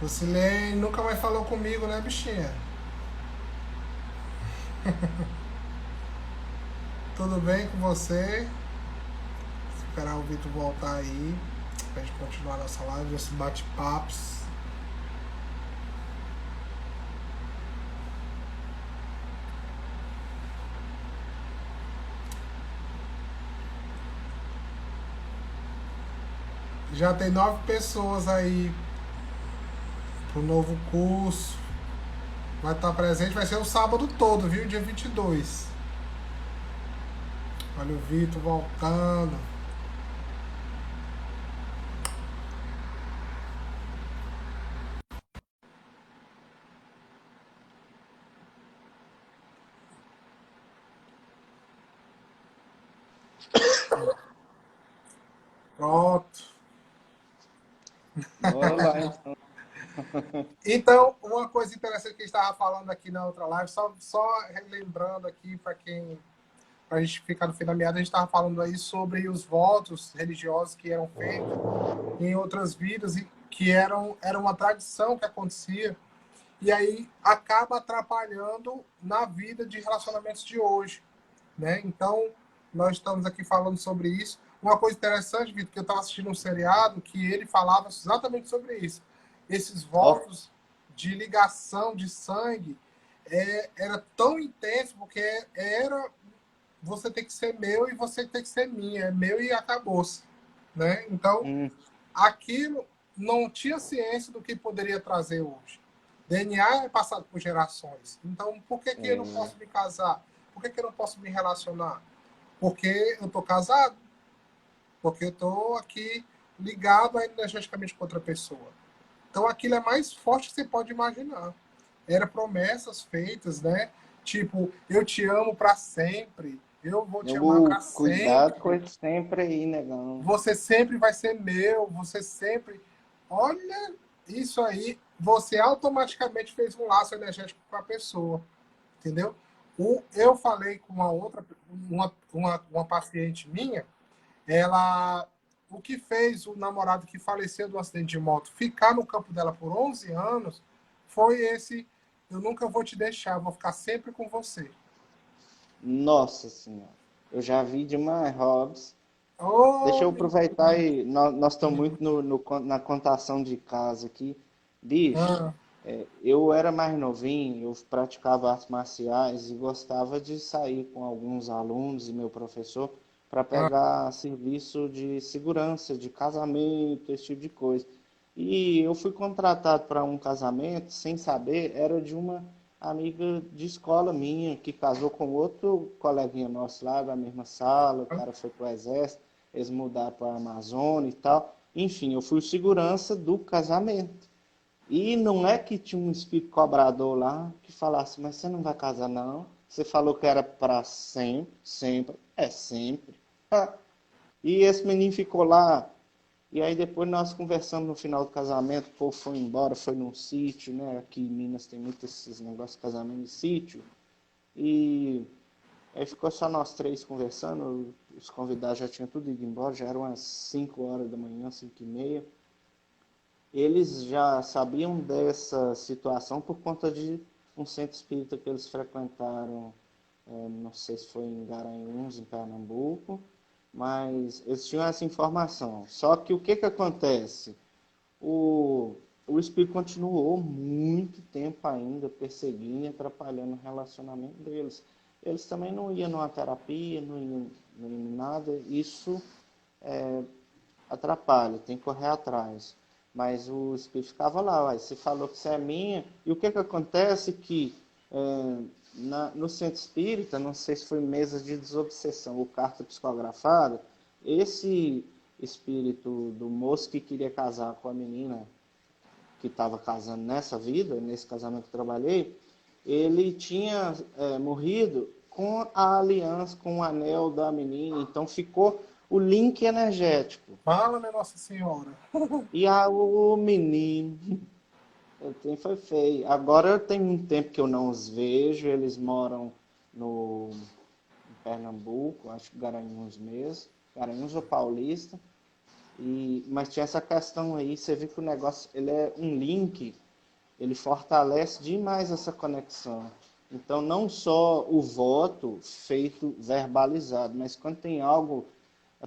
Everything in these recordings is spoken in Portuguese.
Lucilene nunca mais falou comigo, né, bichinha? Tudo bem com você? Esperar o Vitor voltar aí pra gente continuar nossa live, esses bate-papos. Já tem 9 pessoas aí pro novo curso. Vai estar presente, vai ser o sábado todo, viu? Dia 22. Olha o Vitor voltando. Pronto. Bora lá, então. Então, uma coisa interessante que a gente estava falando aqui na outra live, só relembrando aqui para quem para a gente ficar no fim da meada, a gente estava falando aí sobre os votos religiosos que eram feitos em outras vidas e que era uma tradição que acontecia e aí acaba atrapalhando na vida de relacionamentos de hoje, né? Então, nós estamos aqui falando sobre isso. Uma coisa interessante, Vitor, que eu estava assistindo um seriado que ele falava exatamente sobre isso. Esses Ó, votos de ligação de sangue era tão intenso porque era você tem que ser meu e você tem que ser minha, é meu e acabou-se, né? Então, hum, aquilo não tinha ciência do que poderia trazer hoje. DNA é passado por gerações. Então, por que eu não é, posso me casar? Por que eu não posso me relacionar? Porque eu estou casado, porque eu estou aqui ligado energeticamente com outra pessoa. Então, aquilo é mais forte que você pode imaginar. Era promessas feitas, né? Tipo, eu te amo para sempre, eu vou te amar para cuidado com sempre, ele sempre aí, negão. você sempre vai ser meu, você sempre. Olha, isso aí, você automaticamente fez um laço energético com a pessoa, entendeu? Eu falei com uma paciente minha, ela. O que fez o namorado que faleceu do acidente de moto ficar no campo dela por 11 anos foi esse: eu nunca vou te deixar, vou ficar sempre com você. Nossa Senhora. Eu já vi demais, Hobbs. Deixa Oh, eu aproveitar menino. e nós estamos muito na contação de casa aqui. Bicho, Ah, eu era mais novinho, eu praticava artes marciais e gostava de sair com alguns alunos e meu professor para ah, pegar serviço de segurança, de casamento, esse tipo de coisa. E eu fui contratado para um casamento, sem saber, era de uma amiga de escola minha, que casou com outro coleguinha nosso lá da mesma sala, o ah. cara foi pro exército, eles mudaram para a Amazônia e tal. Enfim, eu fui o segurança do casamento. E não é que tinha um espírito cobrador lá que falasse, mas você não vai casar não? Você falou que era para sempre, sempre, é sempre. E esse menino ficou lá. E aí depois nós conversamos no final do casamento, o povo foi embora, foi num sítio, né? Aqui em Minas tem muito esses negócios de casamento de sítio. E aí ficou só nós três conversando, os convidados já tinham tudo ido embora, já eram umas 5 horas da manhã, 5 e meia. Eles já sabiam dessa situação por conta de um centro espírita que eles frequentaram, não sei se foi em Garanhuns, em Pernambuco, mas eles tinham essa informação. Só que o que, que acontece? O, o espírito continuou muito tempo ainda perseguindo e atrapalhando o relacionamento deles. Eles também não iam numa terapia, não iam em nada, isso atrapalha, tem que correr atrás. Mas o espírito ficava lá, uai, você falou que você é minha. E o que, que acontece que no centro espírita, não sei se foi mesa de desobsessão ou carta psicografada, esse espírito do moço que queria casar com a menina que estava casando nessa vida, nesse casamento que eu trabalhei, ele tinha morrido com a aliança, com o anel da menina, então ficou o link energético. fala, né, Nossa Senhora? E o menino, foi feio. Agora tem um tempo que eu não os vejo, eles moram no em Pernambuco, acho que Garanhuns mesmo, Garanhuns ou Paulista. Mas tinha essa questão aí, você viu que o negócio, ele é um link, ele fortalece demais essa conexão. Então, não só o voto feito verbalizado, mas quando tem algo,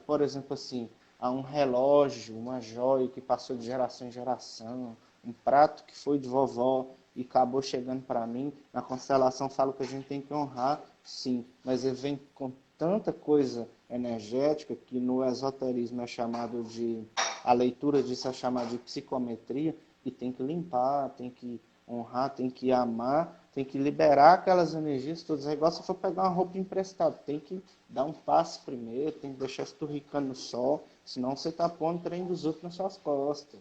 por exemplo, assim, há um relógio, uma joia que passou de geração em geração, um prato que foi de vovó e acabou chegando para mim, na constelação fala que a gente tem que honrar, sim, mas ele vem com tanta coisa energética que no esoterismo é chamado de, a leitura disso é chamada de psicometria, e tem que limpar, tem que honrar, tem que amar, tem que liberar aquelas energias todas. É igual se for pegar uma roupa emprestada, tem que dar um passo primeiro, tem que deixar esturricando no sol, senão você está pondo o trem dos outros nas suas costas.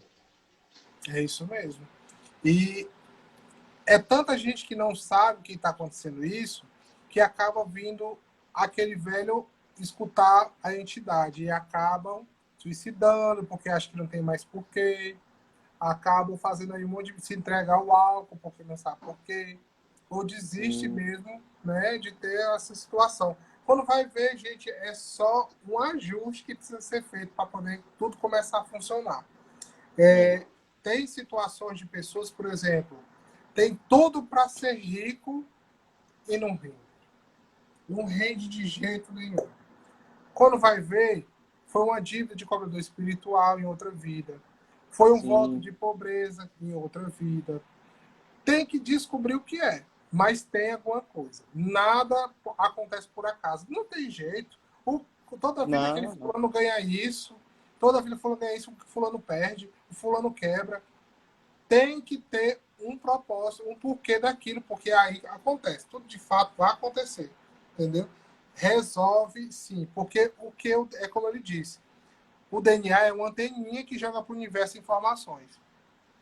É isso mesmo. E é tanta gente que não sabe que está acontecendo isso, que acaba vindo aquele velho escutar a entidade e acabam suicidando, porque acham que não tem mais porquê, acabam fazendo aí um monte de se entregar ao álcool, porque não sabe porquê, ou desiste Sim. mesmo, né, de ter essa situação. Quando vai ver, gente, é só um ajuste que precisa ser feito para poder tudo começar a funcionar. É. Tem situações de pessoas, por exemplo, tem tudo para ser rico e não rende. Não rende de jeito nenhum. Quando vai ver, foi uma dívida de cobrador espiritual em outra vida. Foi um voto Sim. de pobreza em outra vida. Tem que descobrir o que é, mas tem alguma coisa. Nada acontece por acaso. Não tem jeito. Toda vida aquele Não, não. fulano ganha isso, toda vida fulano ganha isso, o fulano perde, o fulano quebra. Tem que ter um propósito, um porquê daquilo, porque aí acontece. Tudo de fato vai acontecer. Entendeu? Resolve sim, porque o que é como ele disse, o DNA é uma anteninha que joga para o universo informações.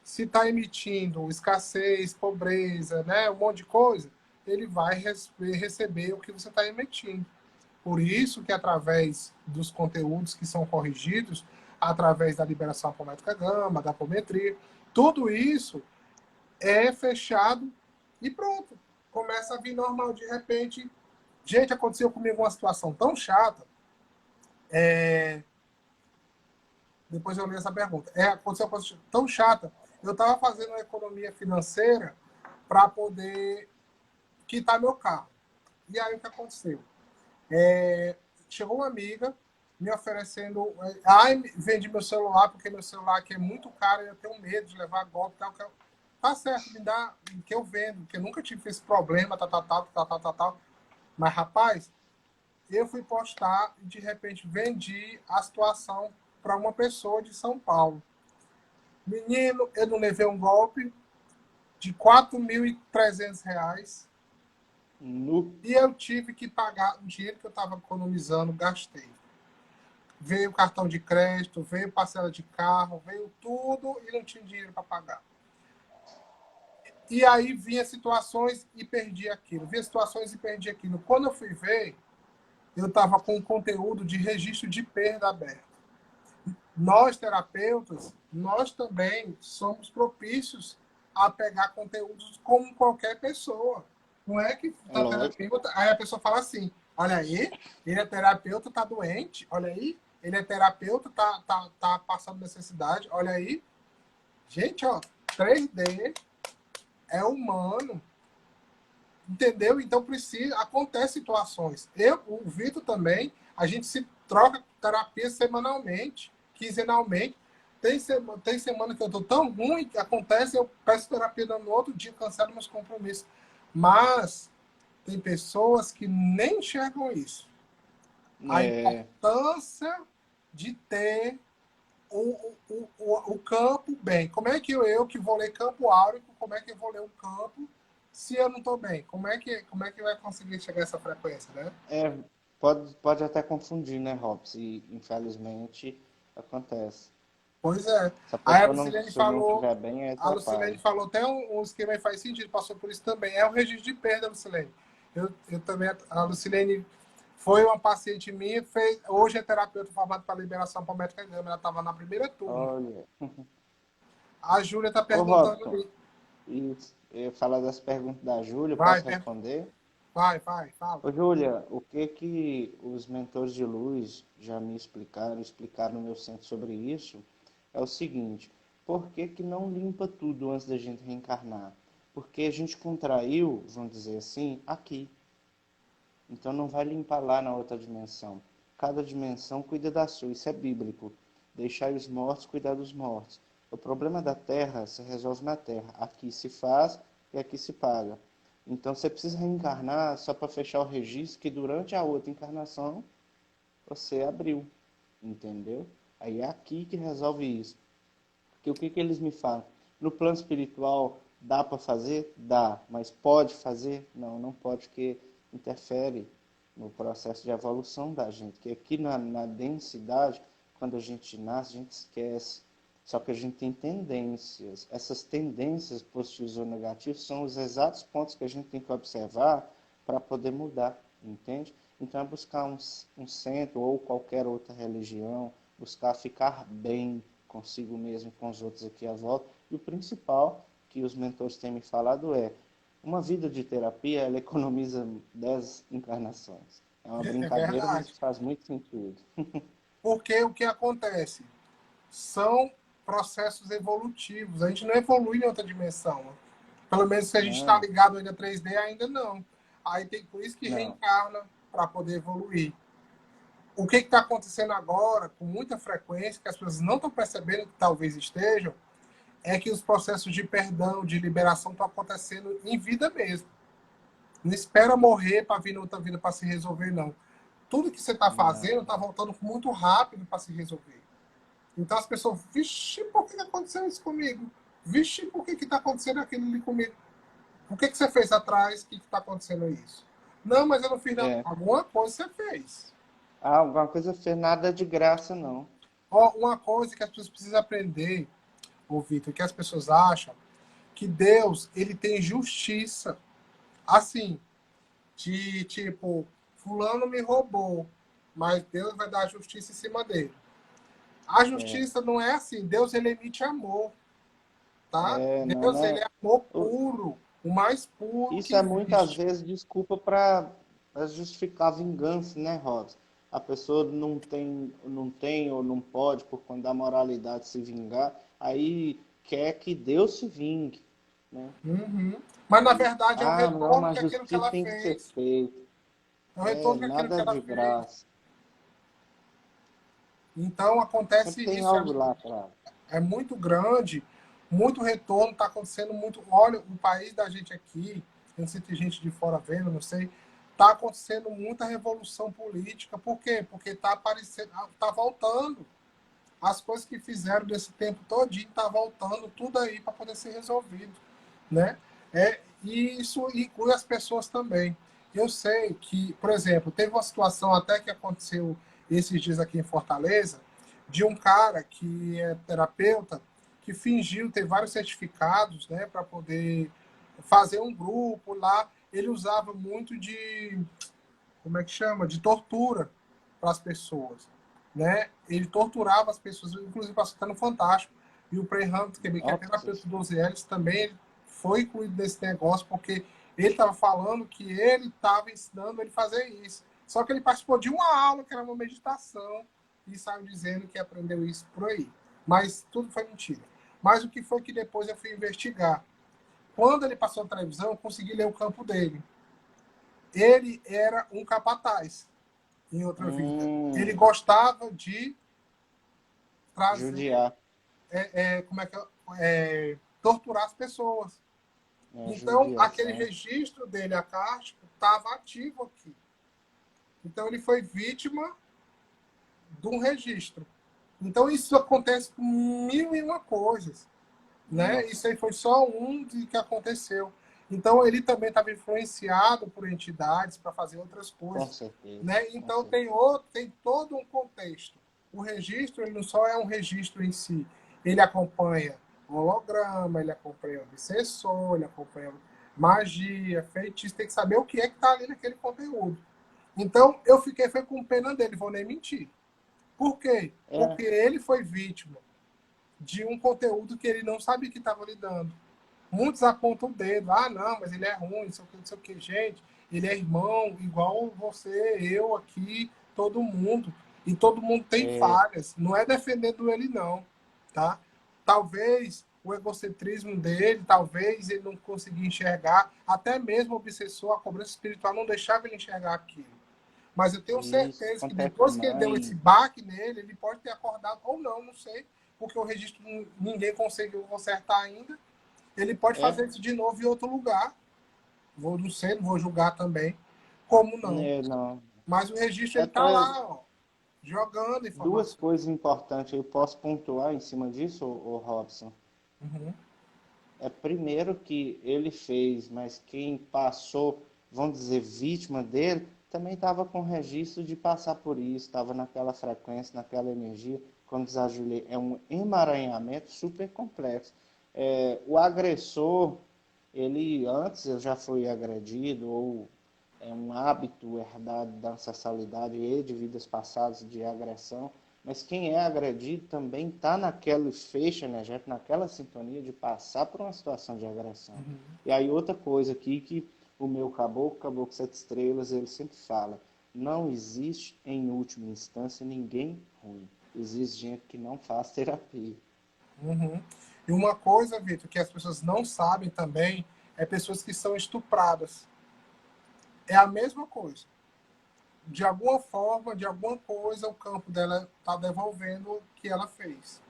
Se está emitindo escassez, pobreza, né, um monte de coisa, ele vai receber o que você está emitindo. Por isso que através dos conteúdos que são corrigidos, através da liberação apométrica gama, da apometria, tudo isso é fechado e pronto. Começa a vir normal de repente. Gente, aconteceu comigo uma situação tão chata. Depois eu li essa pergunta. Aconteceu uma coisa tão chata. Eu estava fazendo uma economia financeira para poder quitar meu carro. E aí o que aconteceu? Chegou uma amiga me oferecendo. Ai, vendi meu celular, porque meu celular aqui é muito caro e eu tenho medo de levar golpe. Tal, tal. Tá certo, me dá que eu vendo, porque eu nunca tive esse problema, tal. Mas, rapaz, eu fui postar e de repente vendi a situação para uma pessoa de São Paulo. Menino, eu não levei um golpe de R$ 4.300 No... e eu tive que pagar o dinheiro que eu estava economizando, gastei. Veio cartão de crédito, veio parcela de carro, veio tudo e não tinha dinheiro para pagar. E aí vinha situações e perdi aquilo. Vinha situações e perdi aquilo. Quando eu fui ver, eu estava com o conteúdo de registro de perda aberto. Nós, terapeutas, nós também somos propícios a pegar conteúdos como qualquer pessoa. Não é que É está lógico. terapeuta, aí a pessoa fala assim, olha aí, ele é terapeuta, está doente, olha aí, ele é terapeuta, tá passando necessidade, olha aí. Gente, ó, 3D é humano, entendeu? Então precisa, acontece situações. O Vitor também, a gente se troca terapia semanalmente, quinzenalmente. Tem semana que eu tô tão ruim que acontece, eu peço terapia no outro dia, cancelo meus compromissos. Mas tem pessoas que nem enxergam isso. A É, importância de ter o campo bem. Como é que eu que vou ler campo áurico, como é que eu vou ler o campo se eu não estou bem? Como é que vai conseguir chegar a essa frequência, né? é, pode até confundir, né, Robson? E infelizmente acontece. Pois é. Se a Aí pessoa não, se não estiver bem, aí A Lucilene atrapalha. falou até um esquema que faz sentido, passou por isso também. É o registro de perda, Lucilene. Eu também, a Lucilene foi uma paciente minha, hoje é terapeuta formada para liberação palmétrica gama, ela estava na primeira turma. Olha. A Júlia está Ô, perguntando Robson, ali. e falar das perguntas da Júlia, Vai, posso responder? Vai, vai, fala. Ô, Júlia, o que que os mentores de luz já me explicaram no meu centro sobre isso, é o seguinte: por que que não limpa tudo antes da gente reencarnar? Porque a gente contraiu, vamos dizer assim, aqui. Então não vai limpar lá na outra dimensão. Cada dimensão cuida da sua, isso é bíblico. Deixai os mortos cuidar dos mortos. O problema da Terra se resolve na Terra. Aqui se faz e aqui se paga. Então você precisa reencarnar só para fechar o registro que durante a outra encarnação você abriu. Entendeu? Aí é aqui que resolve isso. Porque o que que eles me falam? No plano espiritual, dá para fazer? Dá. Mas pode fazer? Não, não pode, porque interfere no processo de evolução da gente. Que aqui na densidade, quando a gente nasce, a gente esquece. Só que a gente tem tendências. Essas tendências, positivas ou negativas, são os exatos pontos que a gente tem que observar para poder mudar, entende? Então é buscar um centro ou qualquer outra religião, buscar ficar bem consigo mesmo e com os outros aqui à volta. E o principal que os mentores têm me falado é: uma vida de terapia, ela economiza 10 encarnações. É uma É brincadeira, mas verdade. faz muito sentido. Porque o que acontece? São processos evolutivos. A gente não evolui em outra dimensão. Pelo menos se a gente está Não, ligado ainda a 3D, ainda não. Aí tem por isso que não. reencarna para poder evoluir. O que está acontecendo agora, com muita frequência, que as pessoas não estão percebendo que talvez estejam, é que os processos de perdão, de liberação estão acontecendo em vida mesmo. Não espera morrer para vir outra vida para se resolver, não. Tudo que você está fazendo Não. está voltando muito rápido para se resolver. Então as pessoas, vixe, por que aconteceu isso comigo? Vixe, por que está acontecendo aquilo ali comigo? O que você fez atrás? O que está acontecendo isso? Não, mas eu não fiz nada. É. Alguma coisa você fez. Ah, alguma coisa fez nada de graça, não. Ó, uma coisa que as pessoas precisam aprender, ô Vitor, que as pessoas acham que Deus, ele tem justiça. Assim, de tipo, fulano me roubou, mas Deus vai dar justiça em cima dele. A É, justiça não é assim. Deus, ele emite amor, tá? não, Deus, ele né? é amor puro, o mais puro que Isso é muitas existe. vezes desculpa para justificar a vingança, né, Rosa? A pessoa não tem ou não pode, por conta da moralidade, se vingar, aí quer que Deus se vingue, né? Uhum. Mas, na verdade, é um Não, retorno mas que a aquilo que justiça ela tem que ser fez. feita. É um retorno que aquilo que Nada ela de fez. graça. Então, Sempre acontece tem isso. algo lá atrás. É muito grande, muito retorno, está acontecendo muito. Olha, o país da gente aqui, não sei se tem gente de fora vendo, não sei, está acontecendo muita revolução política. Por quê? Porque está aparecendo, está voltando. As coisas que fizeram desse tempo todinho está voltando tudo aí para poder ser resolvido, né? E isso inclui as pessoas também. Eu sei que, por exemplo, teve uma situação até que aconteceu esses dias aqui em Fortaleza, de um cara que é terapeuta, que fingiu ter vários certificados, né, para poder fazer um grupo lá. Ele usava muito de, como é que chama? De tortura para as pessoas, né? Ele torturava as pessoas, inclusive passou no Fantástico. E o Prey Hunt, que é Nossa, terapeuta dos Elis, também foi incluído nesse negócio, porque ele estava falando que ele estava ensinando ele a fazer isso. Só que ele participou de uma aula, que era uma meditação, e saiu dizendo que aprendeu isso por aí. Mas tudo foi mentira. Mas o que foi que depois eu fui investigar? Quando ele passou na televisão, eu consegui ler o campo dele. Ele era um capataz em outra vida. Ele gostava de trazer, judiar, como é que torturar as pessoas. né? Então, aquele Judiação. registro dele acástico estava ativo aqui. Então, ele foi vítima de um registro. Então, isso acontece com mil e uma coisas, né? Isso Nossa, aí foi só um de que aconteceu. Então, ele também estava influenciado por entidades para fazer outras com coisas, certeza, né? com Então, certeza. tem todo um contexto. O registro, ele não só é um registro em si, ele acompanha holograma, ele acompanha obsessor, ele acompanha magia, feitiço, tem que saber o que é que está ali naquele conteúdo. Então, eu fiquei foi com pena dele, vou nem mentir. Por quê? É, Porque ele foi vítima de um conteúdo que ele não sabia que estava lidando. Muitos apontam o dedo. Ah, não, mas ele é ruim, não sei o que, não sei o que. Gente, ele é irmão, igual você, eu aqui, todo mundo. E todo mundo tem É, falhas. Não é defendendo ele, não. Tá? Talvez o egocentrismo dele, talvez ele não conseguia enxergar, até mesmo o obsessor, a cobrança espiritual não deixava ele enxergar aquilo. Mas eu tenho isso certeza que acontece depois que ele deu esse demais. baque nele, ele pode ter acordado ou não, não sei, porque o registro ninguém conseguiu consertar ainda. Ele pode É, fazer isso de novo em outro lugar. Não sei, não vou julgar também. Como não? não. Mas o registro ele tá Até lá, ó, jogando duas informação. coisas importantes eu posso pontuar em cima disso, ô Robson. Uhum, É primeiro que ele fez, mas quem passou, vamos dizer, vítima dele, também estava com registro de passar por isso, estava naquela frequência, naquela energia. Como diz a Júlia, é um emaranhamento super complexo. O agressor, ele antes eu já fui agredido, ou é um hábito herdado da ancestralidade e de vidas passadas de agressão, mas quem é agredido também está naquele feixe energético, naquela sintonia de passar por uma situação de agressão. uhum. E aí outra coisa aqui que o meu caboclo sete estrelas, ele sempre fala, não existe em última instância ninguém ruim. Existe gente que não faz terapia. Uhum. E uma coisa, Vitor, que as pessoas não sabem também, é pessoas que são estupradas. É a mesma coisa. De alguma forma, de alguma coisa, o campo dela está devolvendo o que ela fez.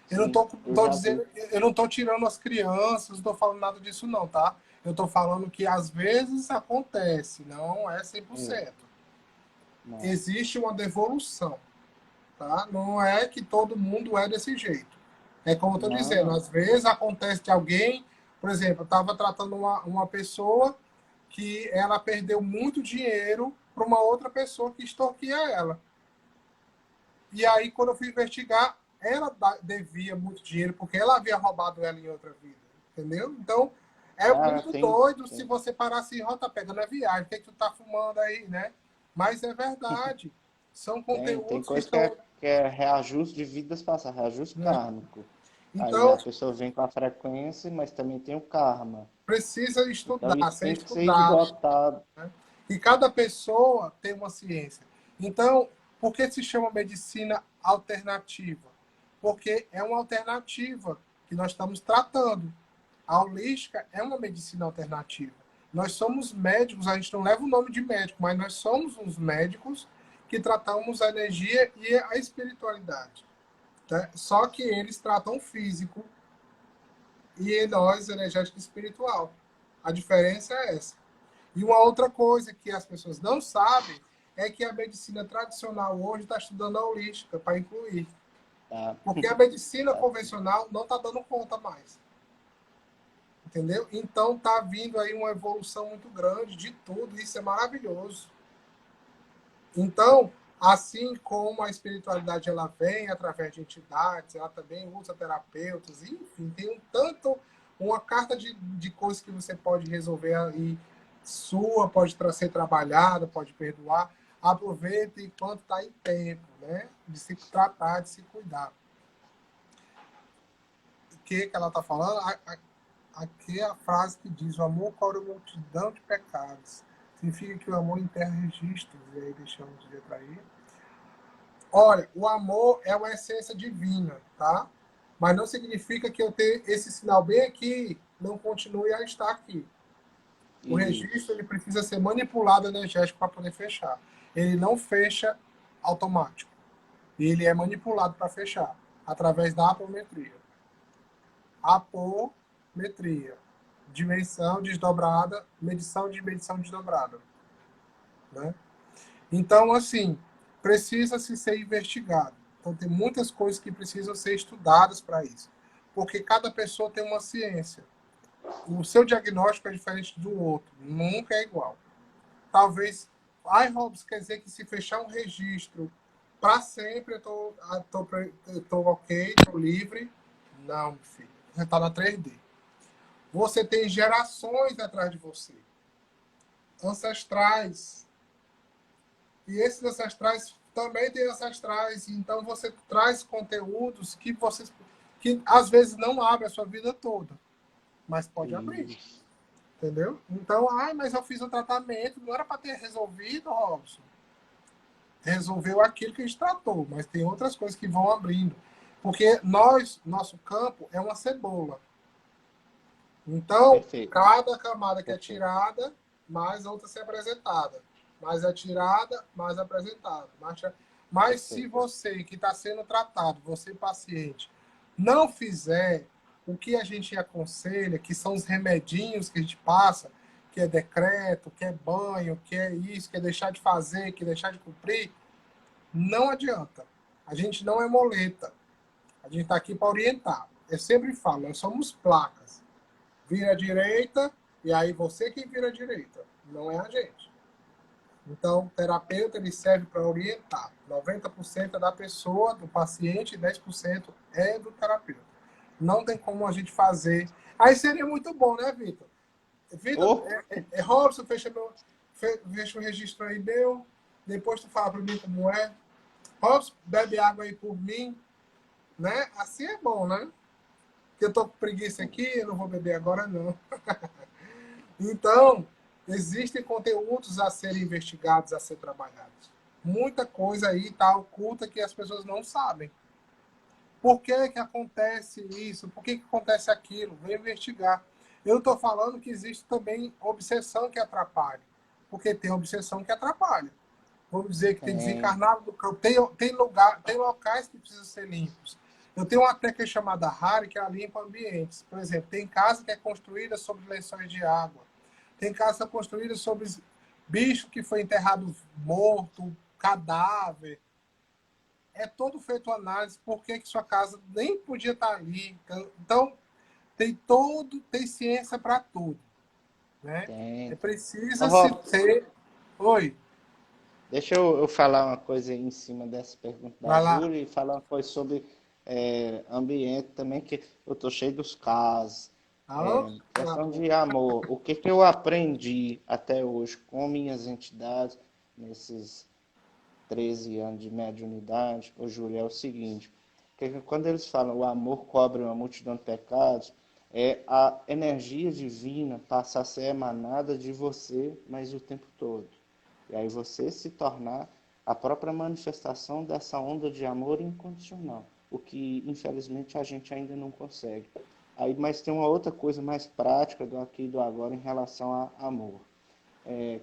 Eu não Sim, eu tô já vi. dizendo, eu não tô tirando as crianças, não tô falando nada disso não, tá? Eu tô falando que às vezes acontece, não é É, 100%. não, Existe uma devolução, tá? Não é que todo mundo é desse jeito. É como eu tô não, dizendo, não. às vezes acontece que alguém, por exemplo, eu estava tratando uma pessoa que ela perdeu muito dinheiro para uma outra pessoa que extorquia ela. E aí, quando eu fui investigar, ela devia muito dinheiro porque ela havia roubado ela em outra vida. Entendeu? Então, é Ah, muito tem, doido se tem. você parar assim, ó, tá pegando a viagem, o que, é que tu tá fumando aí, né? Mas é verdade. São Tem conteúdos que coisa estão. que é reajuste de vidas passadas, reajuste kármico. Aí a Então, pessoa vem com a frequência, mas também tem o karma. precisa Então estudar, isso ser tem que ser estudado. esgotado. Né? E cada pessoa tem uma ciência. Então, por que se chama medicina alternativa? Porque é uma alternativa que nós estamos tratando. A holística é uma medicina alternativa. Nós somos médicos, a gente não leva o nome de médico, mas nós somos uns médicos que tratamos a energia e a espiritualidade. Tá? Só que eles tratam o físico e nós, energético e espiritual. A diferença é essa. E uma outra coisa que as pessoas não sabem é que a medicina tradicional hoje está estudando a holística para incluir. Tá? Porque a medicina Tá. convencional não está dando conta mais. Entendeu? Então está vindo aí uma evolução muito grande de tudo, isso é maravilhoso. Então, assim como a espiritualidade ela vem através de entidades, ela também usa terapeutas, enfim, tem um tanto, uma carta de coisas que você pode resolver aí, sua, pode ser trabalhada, pode perdoar. Aproveita enquanto está em tempo, né? De se tratar, de se cuidar. O que ela está falando? Aqui é a frase que diz: o amor cobre uma multidão de pecados. Significa que o amor enterra registros. E aí deixamos de letra aí. Olha, o amor é uma essência divina, tá? Mas não significa que eu ter esse sinal bem aqui não continue a estar aqui. O registro Isso. ele precisa ser manipulado energético para poder fechar. Ele não fecha automático. Ele é manipulado para fechar através da apometria. Apometria. Dimensão desdobrada, medição desdobrada. Né? Então, assim, precisa-se ser investigado. Então, tem muitas coisas que precisam ser estudadas para isso. Porque cada pessoa tem uma ciência. O seu diagnóstico é diferente do outro. Nunca é igual. Talvez. Ai, Robson, quer dizer que se fechar um registro para sempre eu tô ok, estou livre? Não, filho. Você está na 3D. Você tem gerações atrás de você. Ancestrais. E esses ancestrais também têm ancestrais. Então você traz conteúdos que às vezes não abrem a sua vida toda. mas pode abrir, Isso. entendeu? Então, mas eu fiz o tratamento, não era para ter resolvido, Robson. Resolveu aquilo que a gente tratou, mas tem outras coisas que vão abrindo. Porque nosso campo é uma cebola. Então, Perfeito. cada camada que é Perfeito. tirada, mais outra se apresentada. Mais é tirada, mais apresentada. Mas se Perfeito. você que está sendo tratado, você paciente, não fizer o que a gente aconselha, que são os remedinhos que a gente passa, que é decreto, que é banho, que é isso, que é deixar de fazer, que é deixar de cumprir, não adianta. A gente não é moleta. A gente está aqui para orientar. Eu sempre falo, nós somos placas. Vira à direita, e aí você que vira à direita, não é a gente. Então, o terapeuta ele serve para orientar. 90% é da pessoa, do paciente, e 10% é do terapeuta. Não tem como a gente fazer. Aí seria muito bom, né, Vitor? Vitor, Oh, Robson, fecha o registro aí meu. Depois tu fala para mim como é. Robson, bebe água aí por mim. Né? Assim é bom, né? Porque eu tô com preguiça aqui, eu não vou beber agora, não. Então, existem conteúdos a serem investigados, a ser trabalhados. Muita coisa aí está oculta que as pessoas não sabem. Por que que acontece isso? Por que que acontece aquilo? Vem investigar. Eu estou falando que existe também obsessão que atrapalha. Porque tem obsessão que atrapalha. Vamos dizer que tem tem. desencarnado do campo. Tem locais que precisam ser limpos. Eu tenho uma técnica chamada HARI, que é a limpa ambientes. Por exemplo, tem casa que é construída sobre lençóis de água. Tem casa construída sobre bicho que foi enterrado morto, cadáver. É todo feito análise por que sua casa nem podia estar ali. Então, tem ciência para tudo, né? Tem. Ô, Precisa se Robson, ter. Oi, deixa eu falar uma coisa aí em cima dessa pergunta da vai lá. Júlia e falar uma coisa sobre ambiente também, que eu tô cheio dos casos. Alô? Cala a Questão boca. de amor. O que que eu aprendi até hoje com minhas entidades nesses 13 anos de mediunidade, ô Júlia, é o seguinte, que quando eles falam o amor cobre uma multidão de pecados, a energia divina passa a ser emanada de você, mas o tempo todo. E aí você se tornar a própria manifestação dessa onda de amor incondicional, o que infelizmente a gente ainda não consegue. Aí, mas tem uma outra coisa mais prática do aqui e do agora em relação a amor.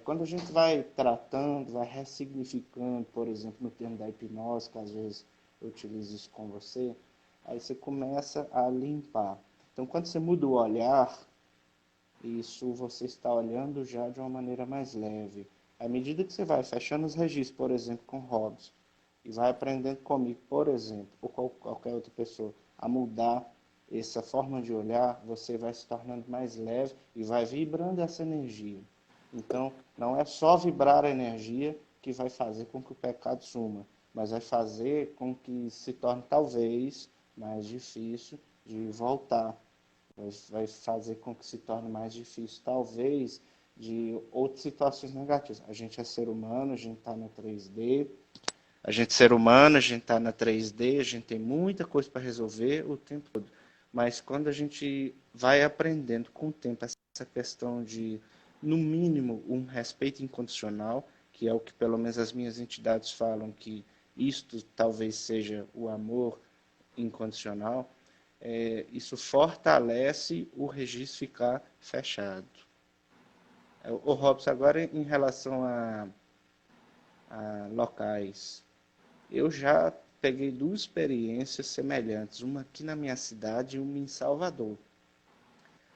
Quando a gente vai tratando, vai ressignificando, por exemplo, no termo da hipnose, que às vezes eu utilizo isso com você, aí você começa a limpar. Então, quando você muda o olhar, isso você está olhando já de uma maneira mais leve. À medida que você vai fechando os registros, por exemplo, com Hobbes, e vai aprendendo comigo, por exemplo, ou qualquer outra pessoa, a mudar essa forma de olhar, você vai se tornando mais leve e vai vibrando essa energia. Então, não é só vibrar a energia que vai fazer com que o pecado suma, mas vai fazer com que se torne talvez mais difícil de voltar. Vai fazer com que se torne mais difícil, talvez, de outras situações negativas. A gente é ser humano, a gente está na 3D, a gente é ser humano, a gente está na 3D, a gente tem muita coisa para resolver o tempo todo. Mas quando a gente vai aprendendo com o tempo essa questão de, no mínimo, um respeito incondicional, que é o que pelo menos as minhas entidades falam que isto talvez seja o amor incondicional, isso fortalece o registro ficar fechado. O Robson, agora em relação a locais, eu já peguei duas experiências semelhantes, uma aqui na minha cidade e uma em Salvador.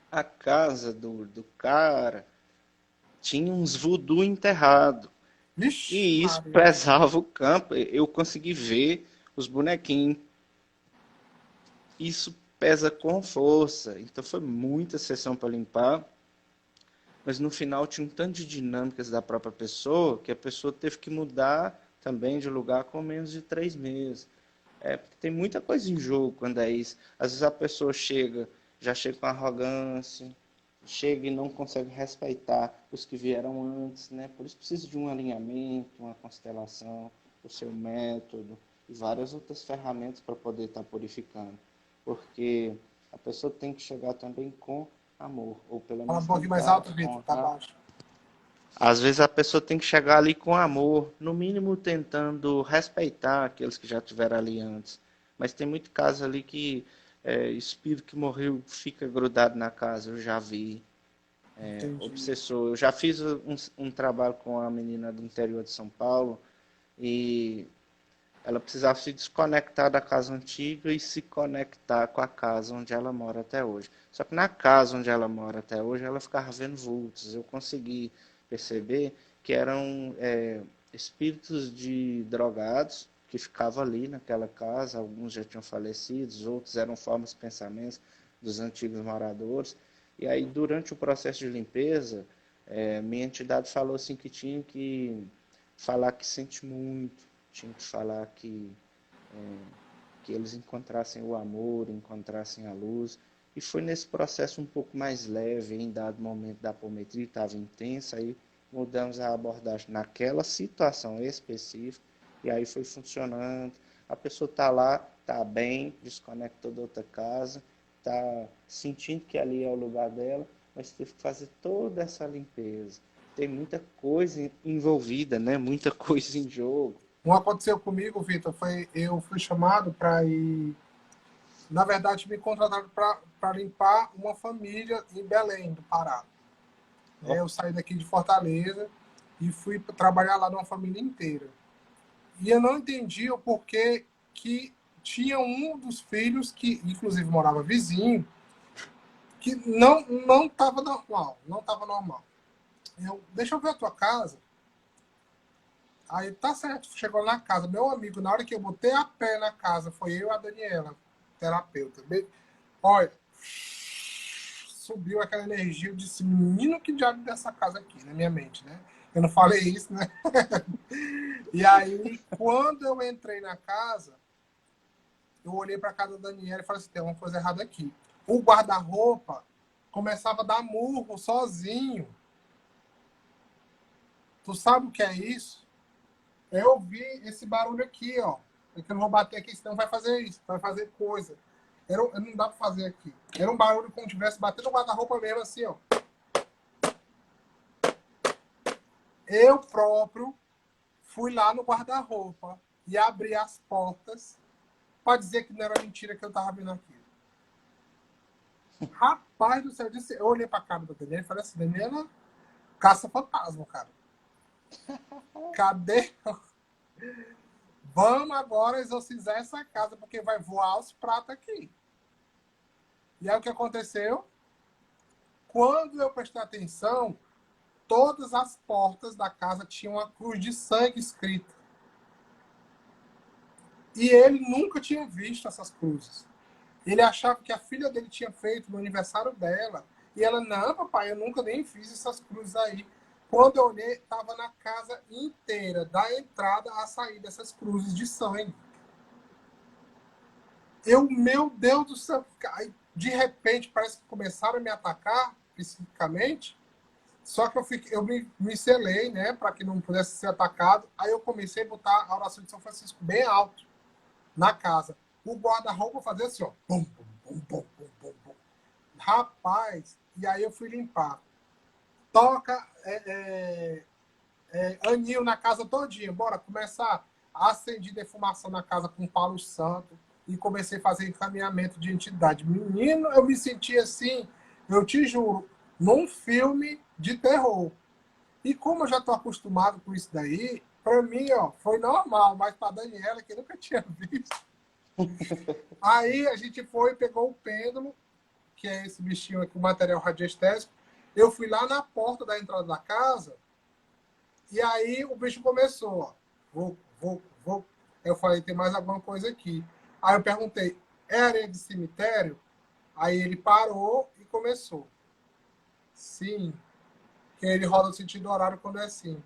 A casa do cara tinha uns voodoo enterrado. Vixe, E isso Maria. pesava o campo. Eu consegui ver os bonequinhos. Isso pesa com força. Então foi muita sessão para limpar. Mas no final tinha um tanto de dinâmicas da própria pessoa que a pessoa teve que mudar também de lugar com menos de 3 meses. Porque tem muita coisa em jogo quando é isso. Às vezes a pessoa já chega com arrogância, chega e não consegue respeitar os que vieram antes, né? Por isso precisa de um alinhamento, uma constelação, o seu método e várias outras ferramentas para poder estar purificando. Porque a pessoa tem que chegar também com amor, ou pelo Fala um menos pouquinho mais tentar alto, Vitor, tá encontrar. baixo. Às vezes a pessoa tem que chegar ali com amor, no mínimo tentando respeitar aqueles que já estiveram ali antes. Mas tem muito caso ali que espírito que morreu fica grudado na casa, eu já vi. Entendi. Obsessor. Eu já fiz um trabalho com a menina do interior de São Paulo e ela precisava se desconectar da casa antiga e se conectar com a casa onde ela mora até hoje. Só que na casa onde ela mora até hoje, ela ficava vendo vultos. Eu consegui perceber que eram espíritos de drogados que ficavam ali naquela casa. Alguns já tinham falecido, outros eram formas de pensamentos dos antigos moradores. E aí, durante o processo de limpeza, minha entidade falou assim que tinha que falar que sente muito, tinha que falar que eles encontrassem o amor, encontrassem a luz. E foi nesse processo um pouco mais leve, em dado momento da apometria estava intensa, aí mudamos a abordagem naquela situação específica, e aí foi funcionando. A pessoa está lá, está bem, desconectou da outra casa, está sentindo que ali é o lugar dela, mas teve que fazer toda essa limpeza. Tem muita coisa envolvida, né? Muita coisa em jogo. Um aconteceu comigo, Vitor, foi eu fui chamado para ir. Na verdade, me contrataram para limpar uma família em Belém, do Pará. Eu saí daqui de Fortaleza e fui trabalhar lá numa família inteira. E eu não entendi o porquê que tinha um dos filhos, que inclusive morava vizinho, que não estava normal. Não estava normal. Deixa eu ver a tua casa. Aí tá certo, chegou na casa. Meu amigo, na hora que eu botei a pé na casa, foi eu e a Daniela, terapeuta. Olha, subiu aquela energia. Eu disse, menino, que diabo dessa casa aqui, na minha mente, né? Eu não falei isso, né? E aí, quando eu entrei na casa, eu olhei para a casa da Daniela e falei assim, tem uma coisa errada aqui. O guarda-roupa começava a dar murro sozinho. Tu sabe o que é isso? Eu ouvi esse barulho aqui, ó. É que eu não vou bater aqui, senão vai fazer isso, vai fazer coisa. Não dá pra fazer aqui. Era um barulho como se tivesse batendo no guarda-roupa mesmo, assim, ó. Eu próprio fui lá no guarda-roupa e abri as portas para dizer que não era mentira que eu tava vendo aquilo. Rapaz do céu, eu olhei pra cara da Daniela e falei assim, Daniela, caça fantasma, cara. Cadê? Vamos agora exorcizar essa casa, porque vai voar os pratos aqui. E aí o que aconteceu? Quando eu prestei atenção, todas as portas da casa tinham uma cruz de sangue escrita. E ele nunca tinha visto essas cruzes. Ele achava que a filha dele tinha feito no aniversário dela. E ela, não, papai, eu nunca nem fiz essas cruzes aí. Quando eu olhei, estava na casa inteira, da entrada à saída, essas cruzes de sangue. Meu Deus do céu, aí, de repente, parece que começaram a me atacar, especificamente. Só que eu me selei, né, para que não pudesse ser atacado. Aí eu comecei a botar a oração de São Francisco bem alto na casa. O guarda-roupa fazia assim, ó. Bum, bum, bum, bum, bum, bum, bum. Rapaz, e aí eu fui limpar. Toca anil na casa todinha. Bora começar. Acendi defumação na casa com Paulo Santo e comecei a fazer encaminhamento de entidade. Menino, eu me senti assim, eu te juro, num filme de terror. E como eu já estou acostumado com isso daí, para mim, ó, foi normal, mas para Daniela, que nunca tinha visto. Aí a gente foi, pegou o pêndulo, que é esse bichinho aqui, o material radiestésico. Eu fui lá na porta da entrada da casa, e aí o bicho começou, ó. Vou. Eu falei, tem mais alguma coisa aqui. Aí eu perguntei, é areia de cemitério? Aí ele parou e começou. Sim, que ele roda no sentido horário quando é assim.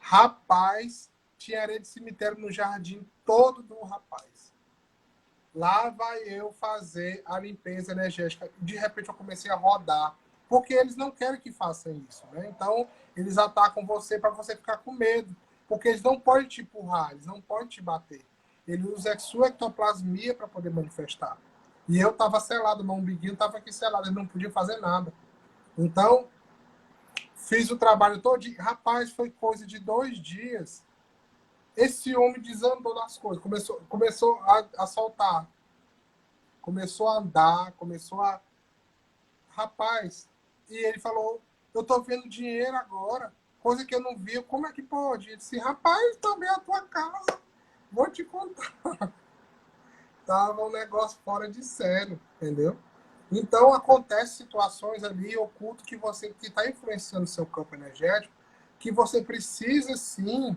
Rapaz, tinha areia de cemitério no jardim todo do rapaz. Lá vai eu fazer a limpeza energética. De repente eu comecei a rodar. Porque eles não querem que façam isso, né? Então, eles atacam você para você ficar com medo. Porque eles não podem te empurrar, eles não podem te bater. Ele usa a sua ectoplasmia para poder manifestar. E eu estava selado, meu umbiguinho estava aqui selado, ele não podia fazer nada. Então, fiz o trabalho todo. Rapaz, foi coisa de 2 dias. Esse homem desandou das coisas, começou a soltar, começou a andar, começou a. Rapaz, e ele falou: eu tô vendo dinheiro agora, coisa que eu não via, como é que pode? Ele disse: rapaz, também a tua casa, vou te contar. Tava um negócio fora de sério, entendeu? Então, acontece situações ali ocultas que você que está influenciando o seu campo energético, que você precisa sim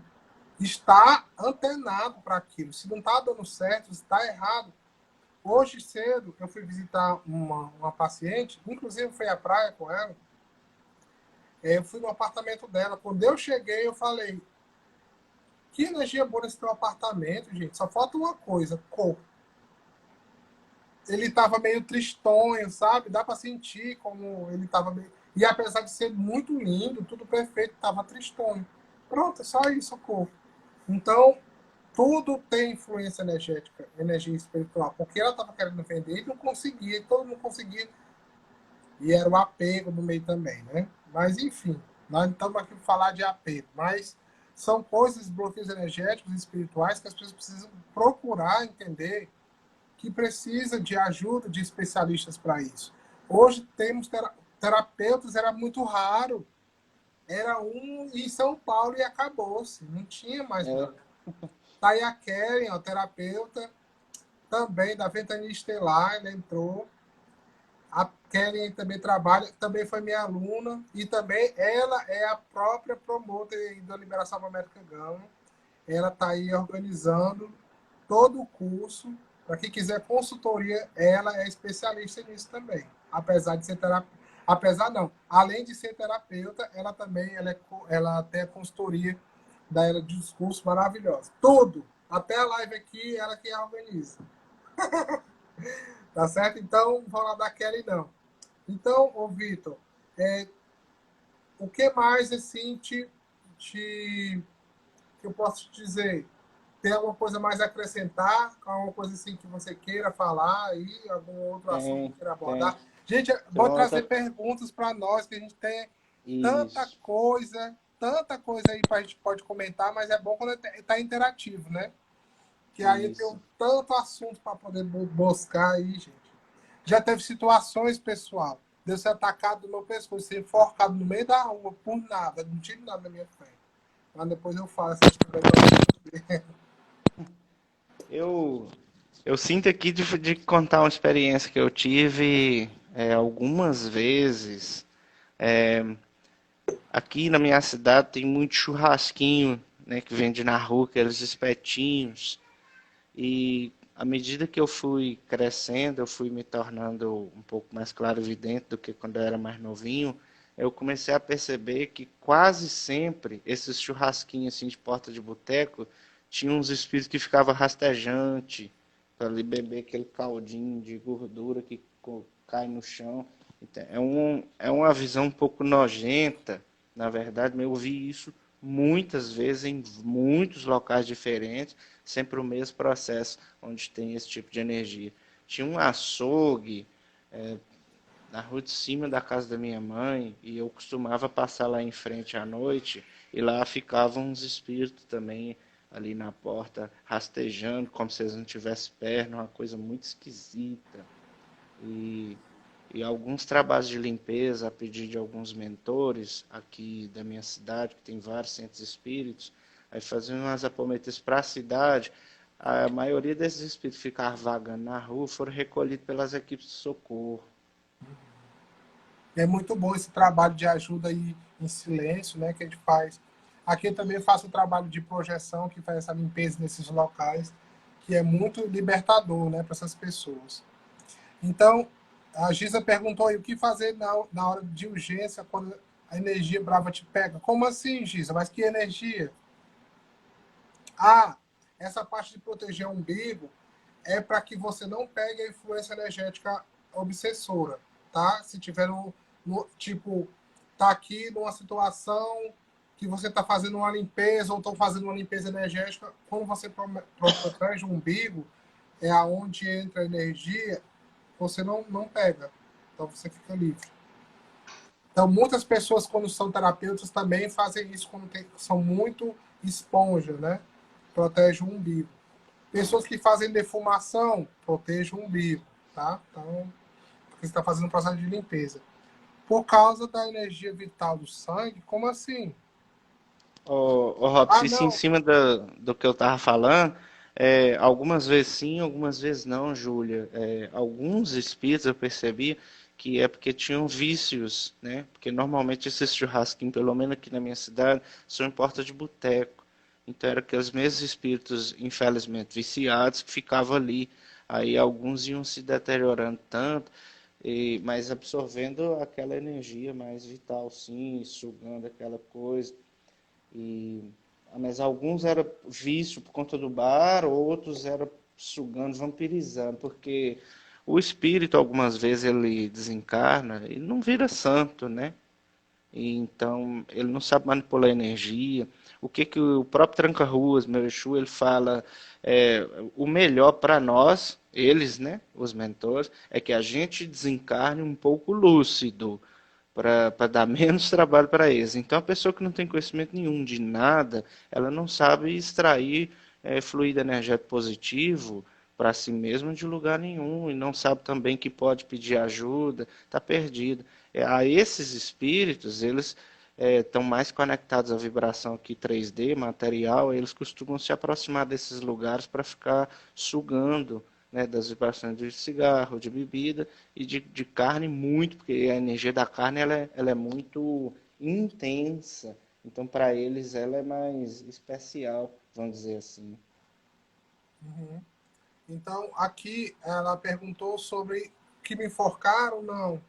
estar antenado para aquilo. Se não está dando certo, se está errado. Hoje cedo eu fui visitar uma paciente, inclusive fui à praia com ela. Eu fui no apartamento dela. Quando eu cheguei, eu falei: que energia boa nesse teu apartamento, gente. Só falta uma coisa: cor. Ele estava meio tristonho, sabe? Dá para sentir como ele estava meio. E apesar de ser muito lindo, tudo perfeito, estava tristonho. Pronto, é só isso, cor. Então, tudo tem influência energética, energia espiritual, porque ela estava querendo vender e não conseguia, todo mundo conseguia, e era o apego no meio também, né? Mas, enfim, nós não estamos aqui para falar de apego, mas são coisas, bloqueios energéticos e espirituais que as pessoas precisam procurar entender que precisa de ajuda de especialistas para isso. Hoje temos terapeutas, era muito raro, era um em São Paulo e acabou-se, não tinha mais É, nada. Tá aí a Karen, ó, terapeuta, também da Ventania Estelar, ela entrou. A Karen também trabalha, também foi minha aluna, e também ela é a própria promotora da Liberação América Gama. Ela está aí organizando todo o curso. Para quem quiser consultoria, ela é especialista nisso também. Apesar de ser terapeuta. Apesar não, além de ser terapeuta, ela também ela tem a consultoria da ela de discurso maravilhosa. Tudo, até a live aqui, ela que organiza. Tá certo? Então, não vou lá da Kelly, não. Então, ô Vitor, é, o que mais assim que eu posso te dizer? Tem alguma coisa mais a acrescentar? Alguma coisa assim que você queira falar aí? Algum outro assunto que tem, queira tem. abordar? Gente, Tem vou uma trazer outra. perguntas para nós, que a gente tem Isso, tanta coisa aí para a gente pode comentar, mas é bom quando está interativo, né? Que aí eu isso. tenho tanto assunto para poder buscar aí, gente. Já teve situações, pessoal, de eu ser atacado no meu pescoço, ser enforcado no meio da rua, por nada, não tive nada na minha frente. Mas depois eu falo essa história para você. Eu, eu sinto aqui de contar uma experiência que eu tive algumas vezes. É, aqui na minha cidade tem muito churrasquinho, né, que vende na rua, aqueles espetinhos. E à medida que eu fui crescendo, eu fui me tornando um pouco mais clarividente do que quando eu era mais novinho. Eu comecei a perceber que quase sempre esses churrasquinhos assim de porta de boteco tinham uns espíritos que ficavam rastejante para ali beber aquele caldinho de gordura que cai no chão. Então, é uma visão um pouco nojenta, na verdade, mas eu vi isso muitas vezes em muitos locais diferentes, sempre o mesmo processo onde tem esse tipo de energia. Tinha um açougue na rua de cima da casa da minha mãe e eu costumava passar lá em frente à noite e lá ficavam uns espíritos também ali na porta rastejando como se eles não tivessem perna, uma coisa muito esquisita. E, e alguns trabalhos de limpeza a pedido de alguns mentores aqui da minha cidade, que tem vários centros espíritos, aí faziam umas apometриas para a cidade. A maioria desses espíritos que ficavam vagando na rua foram recolhidos pelas equipes de socorro. É muito bom esse trabalho de ajuda aí em silêncio, né, que a gente faz. Aqui eu também faço o trabalho de projeção, que faz essa limpeza nesses locais, que é muito libertador, né, para essas pessoas. Então, a Gisa perguntou aí o que fazer na hora de urgência quando a energia brava te pega. Como assim, Gisa? Mas que energia? Ah, essa parte de proteger o umbigo é para que você não pegue a influência energética obsessora, tá? Se tiver tipo, tá aqui numa situação que você está fazendo uma limpeza ou estão fazendo uma limpeza energética, quando você protege o umbigo, é aonde entra a energia. você não pega. Então você fica livre. Então muitas pessoas, quando são terapeutas, também fazem isso quando são muito esponja, né? Protege o umbigo. Pessoas que fazem defumação, protege o umbigo, tá? Então, porque você está fazendo um processo de limpeza. Por causa da energia vital do sangue, como assim? Ô, Robson, Ah, isso em não. cima do que eu tava falando, algumas vezes sim, algumas vezes não, Júlia. Alguns espíritos eu percebi que é porque tinham vícios, né? Porque normalmente esses churrasquinhos, pelo menos aqui na minha cidade, são em porta de boteco. Então eram aqueles mesmos espíritos, infelizmente, viciados que ficavam ali. Aí alguns iam se deteriorando tanto, mas absorvendo aquela energia mais vital, sim, sugando aquela coisa. E, mas alguns era vício por conta do bar, outros era sugando, vampirizando, porque o espírito algumas vezes ele desencarna e não vira santo, né? E então ele não sabe manipular energia. O que que o próprio Tranca-Ruas, meu Exu, ele fala, o melhor para nós, eles, né, os mentores, é que a gente desencarne um pouco lúcido, para dar menos trabalho para eles. Então, a pessoa que não tem conhecimento nenhum de nada, ela não sabe extrair fluido energético positivo para si mesma de lugar nenhum e não sabe também que pode pedir ajuda, está perdido. A esses espíritos, eles estão mais conectados à vibração aqui 3D, material, eles costumam se aproximar desses lugares para ficar sugando, né, das vibrações de cigarro, de bebida e de carne muito, porque a energia da carne ela é muito intensa. Então, para eles, ela é mais especial, vamos dizer assim. Uhum. Então, aqui ela perguntou sobre que me enforcaram, não.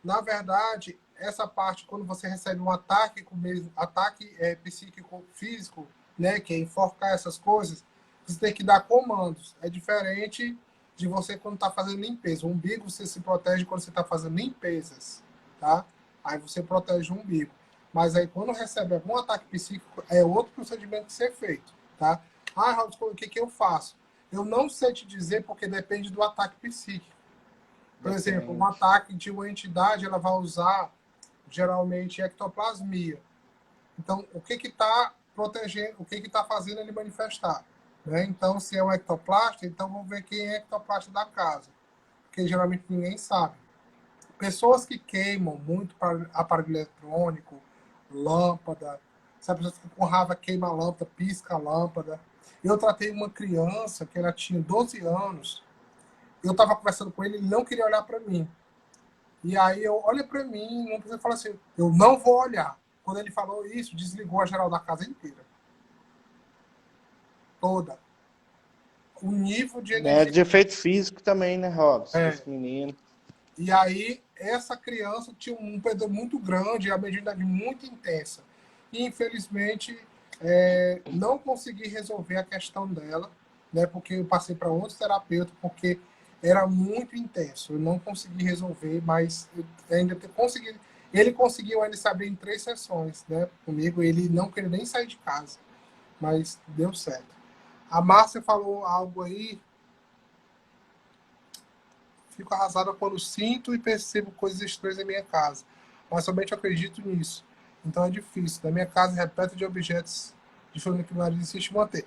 Na verdade, essa parte, quando você recebe um ataque, com mesmo, ataque psíquico físico, né, que é enforcar essas coisas, você tem que dar comandos. É diferente de você quando está fazendo limpeza. O umbigo você se protege quando você está fazendo limpezas, tá? Aí você protege o umbigo. Mas aí quando recebe algum ataque psíquico, é outro procedimento que ser feito, tá? Ah, Robson, o que eu faço? Eu não sei te dizer porque depende do ataque psíquico. Por exemplo, um Depende. ataque de uma entidade, ela vai usar geralmente ectoplasmia. Então, o que está protegendo, o que está fazendo ele manifestar? Né? Então, se é um ectoplasta, então vamos ver quem é ectoplasta da casa, porque geralmente ninguém sabe. Pessoas que queimam muito aparelho eletrônico, lâmpada, sabe, pessoas que com raiva queima a lâmpada, pisca a lâmpada. Eu tratei uma criança que ela tinha 12 anos, eu estava conversando com ele, ele não queria olhar para mim. E aí eu olha para mim, não precisa falar assim, eu não vou olhar. Quando ele falou isso, desligou a geral da casa inteira. Toda. O nível de É energia. de efeito físico também, né, Robson? É. Esse menino. E aí, essa criança tinha um perdão muito grande, a mediunidade muito intensa. E, infelizmente, não consegui resolver a questão dela, né, porque eu passei para outro terapeuta, porque era muito intenso. Eu não consegui resolver, mas eu ainda consegui. Ele conseguiu ainda se abrir em 3 sessões, né, comigo. Ele não queria nem sair de casa, mas deu certo. A Márcia falou algo aí. Fico arrasada quando sinto e percebo coisas estranhas em minha casa, mas somente acredito nisso. Então é difícil. Na minha casa é repleta de objetos de forma que o marido insiste em manter.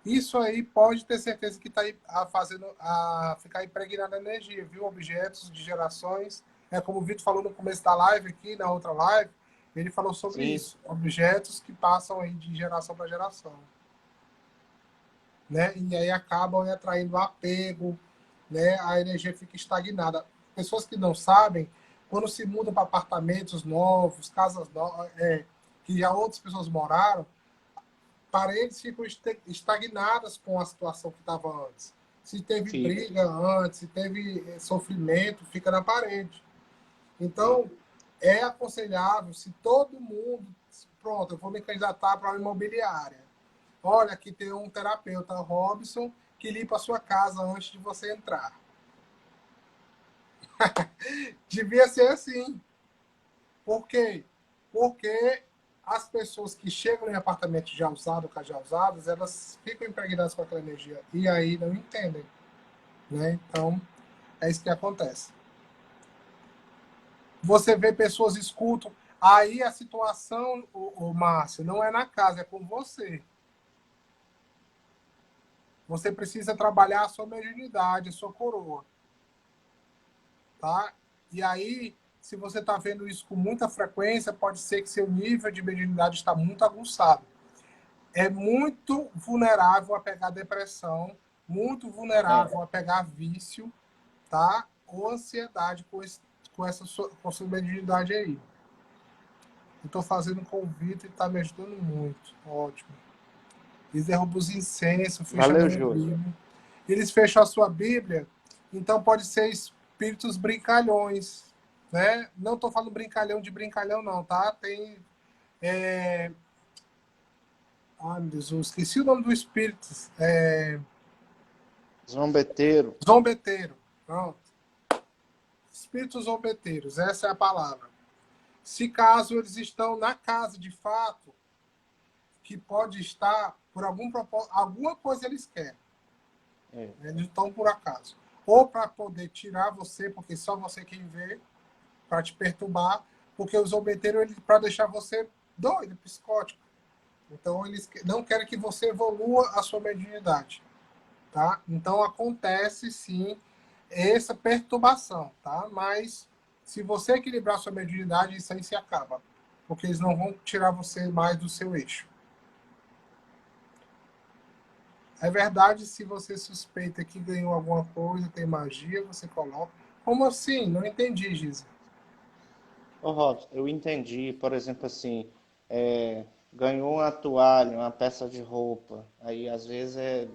Isso aí pode ter certeza que está fazendo a ficar impregnada a energia, viu? Objetos de gerações. É como o Vitor falou no começo da live aqui, na outra live, ele falou sobre Sim. isso. Objetos que passam aí de geração para geração. Né? E aí acabam atraindo apego, né? A energia fica estagnada. Pessoas que não sabem, quando se mudam para apartamentos novos, casas novas, que já outras pessoas moraram, paredes ficam estagnadas com a situação que estava antes. Se teve Fica, briga antes, se teve sofrimento, fica na parede. fica. Então, é aconselhável, se todo mundo, pronto, eu vou me candidatar para uma imobiliária. Olha, aqui tem um terapeuta, Robson, que limpa a sua casa antes de você entrar. Devia ser assim. Por quê? Porque as pessoas que chegam em apartamentos já usados, já usados, elas ficam impregnadas com aquela energia e aí não entendem, né? Então, É isso que acontece. Você vê pessoas escutam, aí a situação, o Márcio, não é na casa, é com você. Você precisa trabalhar a sua mediunidade, a sua coroa, tá? E aí, se você está vendo isso com muita frequência, pode ser que seu nível de mediunidade está muito aguçado. É muito vulnerável a pegar depressão, muito vulnerável a pegar vício, tá? Ou ansiedade com essa mediunidade aí. Eu estou fazendo um convite e está me ajudando muito. Ótimo. Eles derrubam os incensos, fecham a Valeu, minha Júlio. Bíblia. Eles fecham a sua Bíblia, então pode ser espíritos brincalhões, né? Não estou falando brincalhão de brincalhão, não, tá? Tem. Ai, meu Deus, eu esqueci o nome do espírito. Zombeteiro. Zombeteiro. Pronto. Espíritos zombeteiros, essa é a palavra. Se caso eles estão na casa de fato, que pode estar por algum propósito, alguma coisa eles querem. Eles não estão por acaso. Ou para poder tirar você, porque só você quem vê, para te perturbar, porque os zombeteiros, eles para deixar você doido, psicótico. Então, eles não querem que você evolua a sua mediunidade. Tá? Então, acontece, sim, essa perturbação. Tá? Mas, se você equilibrar a sua mediunidade, isso aí se acaba. Porque eles não vão tirar você mais do seu eixo. É verdade, se você suspeita que ganhou alguma coisa, tem magia, você coloca. Como assim? Não entendi, Giza. Ô, Robson, eu entendi, por exemplo, assim, ganhou uma toalha, uma peça de roupa, aí às vezes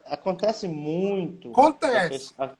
acontece muito que a Acontece. pessoa,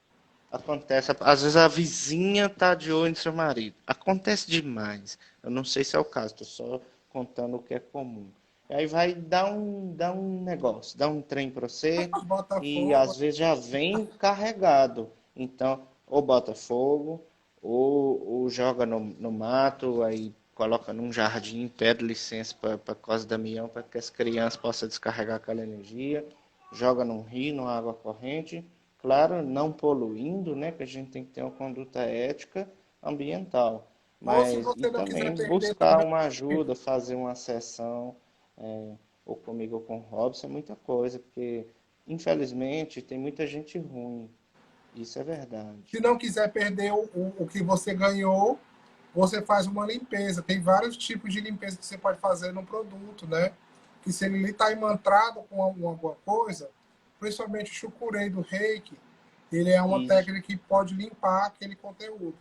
acontece, às vezes a vizinha tá de olho no seu marido, acontece demais, eu não sei se é o caso, estou só contando o que é comum. E aí vai dar um negócio, dar um trem para você, e Botafogo. às vezes já vem carregado, então, ou bota fogo, ou joga no mato, aí coloca num jardim, pede licença para Cosa Damião, para que as crianças possam descarregar aquela energia, joga num rio, numa água corrente, claro, não poluindo, né, que a gente tem que ter uma conduta ética ambiental, Ou se mas e você não quiser também perder buscar também. uma ajuda, fazer uma sessão, ou comigo ou com o Robson, é muita coisa, porque infelizmente tem muita gente ruim, isso é verdade. Se não quiser perder o que você ganhou, você faz uma limpeza. Tem vários tipos de limpeza que você pode fazer no produto, né? Que se ele está imantrado com alguma coisa, principalmente o chucurei do reiki, ele é uma Isso. técnica que pode limpar aquele conteúdo,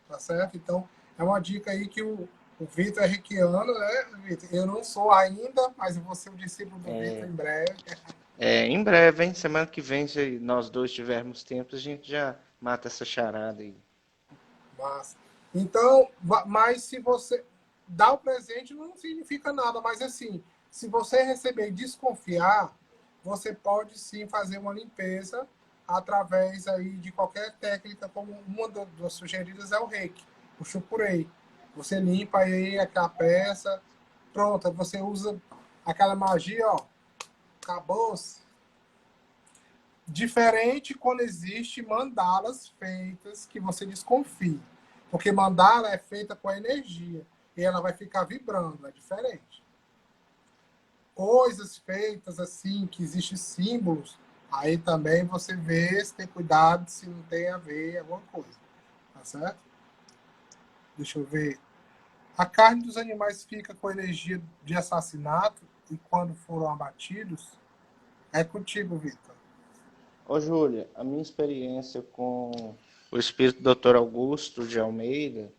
tá certo? Então, é uma dica aí que o Vitor é reikiano, né, Vitor? Eu não sou ainda, mas eu vou ser o discípulo do Vitor em breve. Em breve, hein? Semana que vem, se nós dois tivermos tempo, a gente já mata essa charada aí. Massa. Então, mas se você dá o presente, não significa nada. Mas assim, se você receber e desconfiar, você pode sim fazer uma limpeza através aí de qualquer técnica, como uma das sugeridas é o reiki, o chupurei. Você limpa aí aquela peça, pronto, você usa aquela magia, ó, acabou-se. Diferente quando existe mandalas feitas que você desconfia. Porque mandala é feita com a energia e ela vai ficar vibrando, é diferente. Coisas feitas assim, que existem símbolos, aí também você vê se tem cuidado, se não tem a ver alguma coisa. Tá certo? Deixa eu ver. A carne dos animais fica com energia de assassinato e quando foram abatidos, é contigo, Vitor. Ô, Júlia, a minha experiência com o espírito Dr. Augusto de Almeida,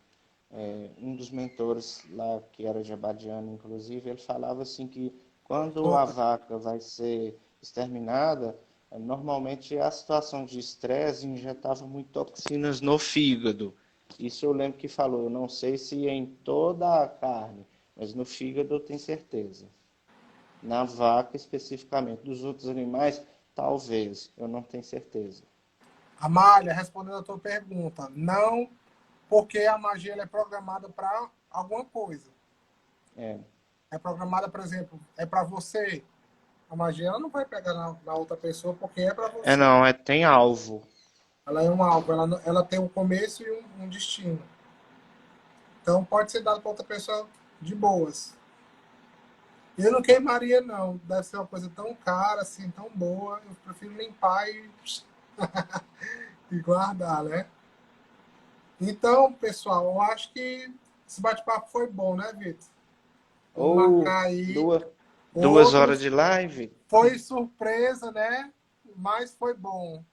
um dos mentores lá, que era jabadiano, inclusive, ele falava assim que quando a vaca vai ser exterminada, normalmente a situação de estresse injetava muito toxinas no fígado. Isso eu lembro que falou, não sei se em toda a carne, mas no fígado eu tenho certeza. Na vaca especificamente, dos outros animais, talvez, eu não tenho certeza. Amália, respondendo a tua pergunta, não, porque a magia ela é programada para alguma coisa. É, É programada, por exemplo, é para você. A magia ela não vai pegar na outra pessoa porque é para você. não, tem alvo. Ela é um alvo, ela tem um começo e um destino. Então pode ser dado para outra pessoa de boas. Eu não queimaria, não. Deve ser uma coisa tão cara, assim, tão boa. Eu prefiro limpar e guardar, né? Então, pessoal, eu acho que esse bate-papo foi bom, né, Vitor? Vamos Ou marcar aí 2 horas outros. de live? Foi surpresa, né? Mas foi bom.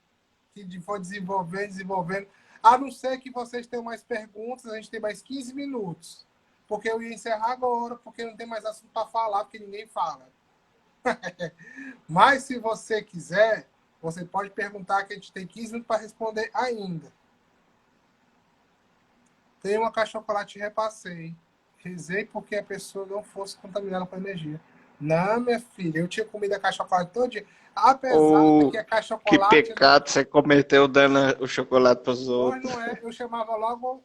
Que foi desenvolvendo. A não ser que vocês tenham mais perguntas, a gente tem mais 15 minutos. Porque eu ia encerrar agora, porque não tem mais assunto para falar, porque ninguém fala. Mas se você quiser, você pode perguntar que a gente tem 15 minutos para responder ainda. Tem uma caixa de chocolate e repassei. Rezei porque a pessoa não fosse contaminada com energia. Não, minha filha, eu tinha comido a caixa de chocolate todo dia. Apesar que Ou a caixa de que chocolate, pecado você cometeu dando o chocolate para os pois outros? não é, eu chamava logo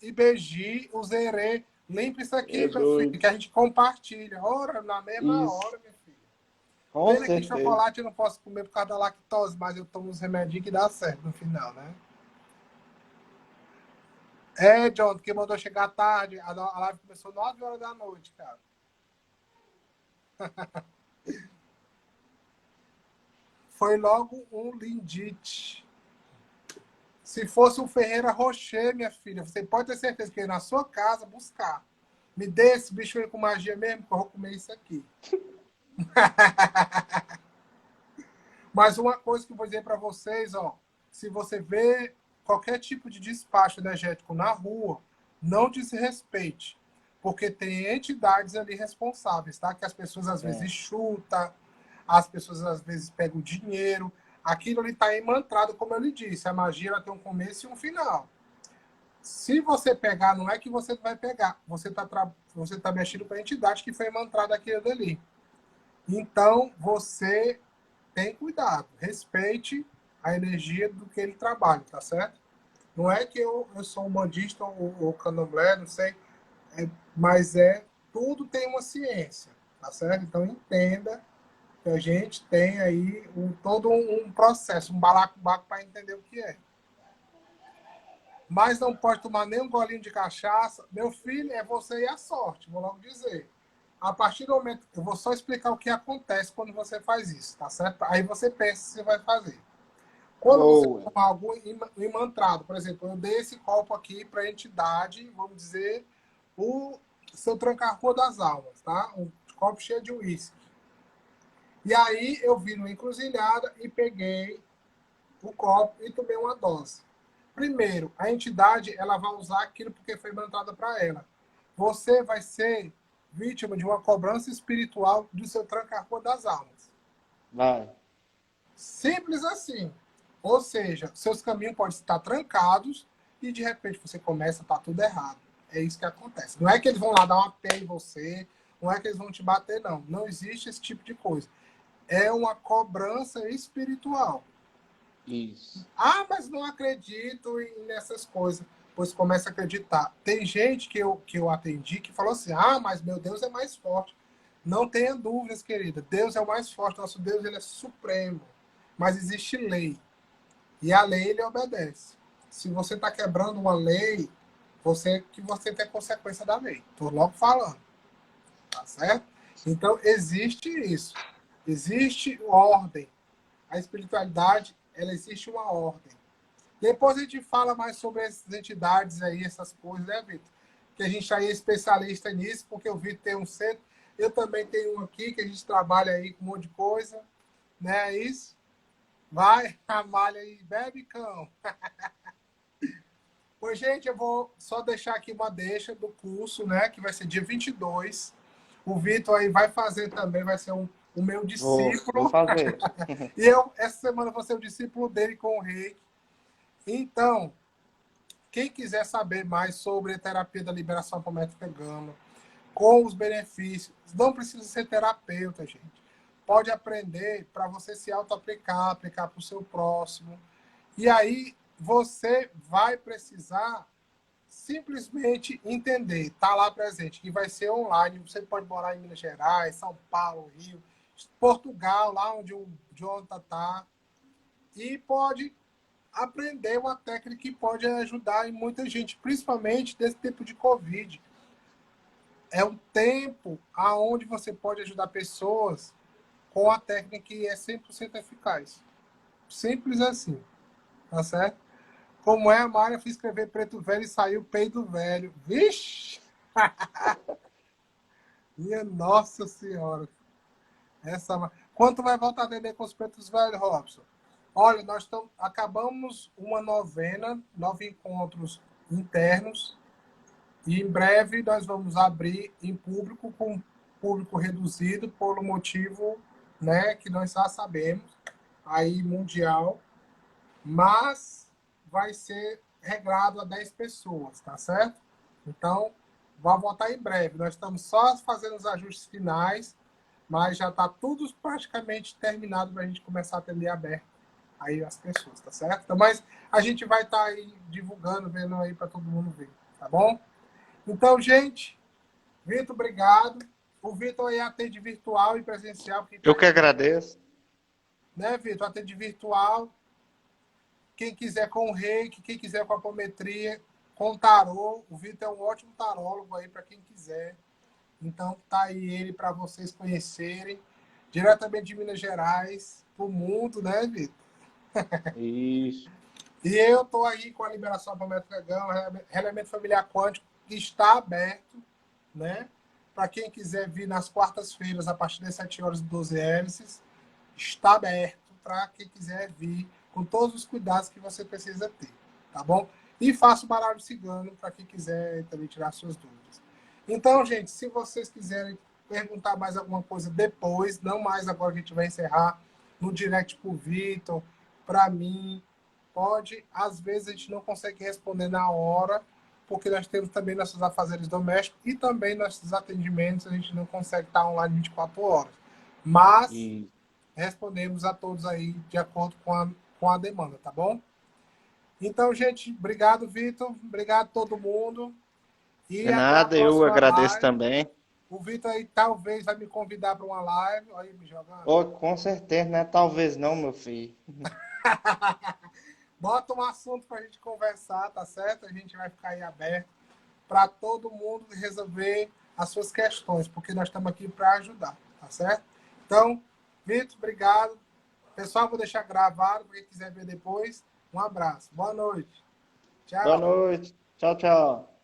IBG, o Zerê. Limpa isso É aqui, meu filho, doido. que a gente compartilha. Ora, na mesma Isso, hora, minha filha. com Pena que certeza. chocolate eu não posso comer por causa da lactose, mas eu tomo os remedinhos que dá certo no final, né? É, John, que mandou chegar tarde. A live começou 9 horas da noite, cara. Foi logo um lindite. Se fosse um Ferreira Rocher, minha filha, você pode ter certeza que eu ia na sua casa buscar. Me dê esse bicho aí com magia mesmo, que eu vou comer isso aqui. Mas uma coisa que eu vou dizer para vocês, ó, se você vê qualquer tipo de despacho energético na rua, não desrespeite, porque tem entidades ali responsáveis, tá? Que as pessoas às É. vezes chutam, as pessoas às vezes pegam dinheiro. Aquilo ali está imantrado, como eu lhe disse, a magia ela tem um começo e um final. Se você pegar, não é que você vai pegar, você tá mexendo com a entidade que foi imantrada aquilo dali. Então, você tem cuidado, respeite a energia do que ele trabalha, tá certo? Não é que eu sou um bandista ou candomblé, não sei, mas tudo tem uma ciência, tá certo? Então entenda que a gente tem aí todo um processo, um balacobaco para entender o que é. Mas não pode tomar nem um golinho de cachaça. Meu filho, é você e a sorte, vou logo dizer. A partir do momento, eu vou só explicar o que acontece quando você faz isso, tá certo? Aí você pensa se vai fazer. Quando você Boa. tomar algo imantrado, por exemplo, eu dei esse copo aqui para a entidade, vamos dizer, o seu tranca-rua das almas, tá? Um copo cheio de uísque. E aí eu vi numa encruzilhada e peguei o copo e tomei uma dose. Primeiro, a entidade ela vai usar aquilo porque foi imantrada para ela. Você vai ser vítima de uma cobrança espiritual do seu tranca-rua das almas. Vai. Simples assim. Ou seja, seus caminhos podem estar trancados e de repente você começa a estar tudo errado. É isso que acontece. Não é que eles vão lá dar uma pé em você, não é que eles vão te bater, não. Não existe esse tipo de coisa. É uma cobrança espiritual. Isso. Ah, mas não acredito nessas coisas. Pois começa a acreditar. Tem gente que eu atendi que falou assim: ah, mas meu Deus é mais forte. Não tenha dúvidas, querida. Deus é o mais forte. Nosso Deus ele é supremo. Mas existe lei. E a lei ele obedece. Se você está quebrando uma lei, você tem consequência da lei. Estou logo falando. Tá certo? Então, existe isso. Existe ordem. A espiritualidade, ela existe uma ordem. Depois a gente fala mais sobre essas entidades aí, essas coisas, né, Vitor? Que a gente aí é especialista nisso, porque o Vitor tem um centro, eu também tenho um aqui, que a gente trabalha aí com um monte de coisa, né? É isso. Vai, a malha aí, bebe, cão. Pois, gente, eu vou só deixar aqui uma deixa do curso, né? Que vai ser dia 22. O Vitor aí vai fazer também, vai ser o meu Vou discípulo. fazer. E eu, essa semana, vou ser o discípulo dele com o Reiki. Então, quem quiser saber mais sobre a terapia da liberação apométrica gama, com os benefícios, não precisa ser terapeuta, gente. Pode aprender para você se auto-aplicar, aplicar para o seu próximo. E aí você vai precisar simplesmente entender, tá lá presente, que vai ser online. Você pode morar em Minas Gerais, São Paulo, Rio, Portugal, lá onde o Jonathan tá. E pode aprender uma técnica que pode ajudar em muita gente, principalmente nesse tempo de Covid. É um tempo aonde você pode ajudar pessoas com a técnica que é 100% eficaz. Simples assim, tá certo? Como é, a Mária, fui escrever preto velho e saiu peido velho. Vixe! Minha Nossa Senhora. Quanto vai voltar a atender com os pretos velhos, Robson? Olha, acabamos uma novena, 9 encontros internos, e em breve nós vamos abrir em público, com público reduzido, por um motivo, né, que nós já sabemos, aí mundial, mas vai ser regrado a 10 pessoas, tá certo? Então, vai voltar em breve. Nós estamos só fazendo os ajustes finais, mas já está tudo praticamente terminado para a gente começar a atender aberto aí as pessoas, tá certo? Então, mas a gente vai estar aí divulgando, vendo aí para todo mundo ver, tá bom? Então, gente, Vitor, obrigado. O Vitor aí atende virtual e presencial. Eu que agradeço. Né, Vitor? Atende virtual. Quem quiser com o reiki, quem quiser com a apometria, com tarô. O Vitor é um ótimo tarólogo aí para quem quiser. Então, tá aí ele para vocês conhecerem. Diretamente de Minas Gerais, pro mundo, né, Vitor? Isso. E eu estou aí com a liberação apométrica gama, realimento familiar quântico, que está aberto, né? Para quem quiser vir nas quartas-feiras, a partir das 7 horas e 12 hélices, está aberto para quem quiser vir, com todos os cuidados que você precisa ter, tá bom? E faço o baralho cigano para quem quiser também tirar suas dúvidas. Então, gente, se vocês quiserem perguntar mais alguma coisa depois, não mais agora que a gente vai encerrar, no direct pro Vitor, para mim, pode, às vezes a gente não consegue responder na hora, porque nós temos também nossos afazeres domésticos e também nossos atendimentos, a gente não consegue estar online 24 horas. Mas respondemos a todos aí de acordo com a demanda, tá bom? Então, gente, obrigado, Vitor. Obrigado a todo mundo. E É até a nada, eu próxima agradeço live. também. O Vitor aí talvez vai me convidar para uma live. Olha aí, me jogando. Oh, com certeza, né? Talvez não, meu filho. Bota um assunto para a gente conversar, tá certo? A gente vai ficar aí aberto para todo mundo resolver as suas questões, porque nós estamos aqui para ajudar, tá certo? Então, Vitor, obrigado. Pessoal, vou deixar gravado para quem quiser ver depois. Um abraço. Boa noite. Tchau. Boa noite. Tchau, tchau.